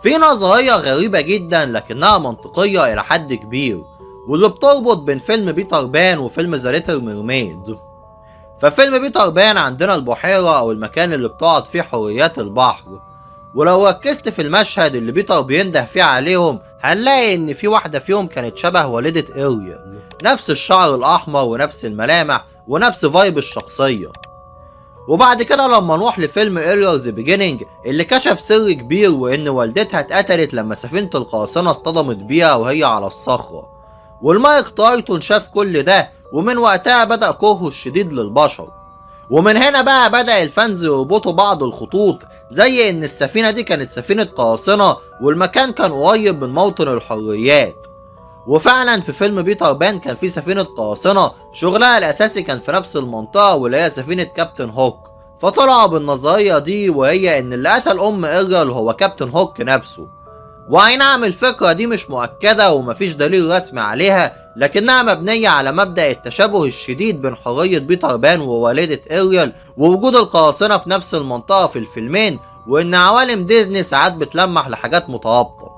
في نظرية غريبة جدا لكنها منطقية إلى حد كبير، واللي بتربط بين فيلم بيتر بان وفيلم ذا ليتل ميرميد. ففيلم بيتر بان عندنا البحيرة أو المكان اللي بتقعد فيه حوريات البحر، ولو ركزت في المشهد اللي بيتر بينده فيه عليهم هنلاقي إن في واحدة فيهم كانت شبه والدة إيريال، نفس الشعر الأحمر ونفس الملامح ونفس فايب الشخصية. وبعد كده لما نروح لفيلم إيريال ذا بيجينينج اللي كشف سر كبير، وإن والدتها اتقتلت لما سفينة القراصنة اصطدمت بيها وهي على الصخرة، والمايك تايتون شاف كل ده، ومن وقتها بدأ كرهه الشديد للبشر. ومن هنا بقى بدأ الفانز يربطوا بعض الخطوط، زي إن السفينة دي كانت سفينة قراصنة والمكان كان قريب من موطن الحريات. وفعلا في فيلم بيتر بان كان في سفينة قراصنة شغلها الأساسي كان في نفس المنطقة، واللي هي سفينة كابتن هوك. فطلعوا بالنظرية دي، وهي إن اللي قتل أم إيريال هو كابتن هوك نفسه. وأي نعم الفكرة دي مش مؤكدة ومفيش دليل رسمي عليها، لكنها مبنية على مبدأ التشابه الشديد بين حرية بيتر بان ووالدة إيريال، ووجود القراصنة في نفس المنطقة في الفيلمين، وإن عوالم ديزني ساعات بتلمح لحاجات مترابطة.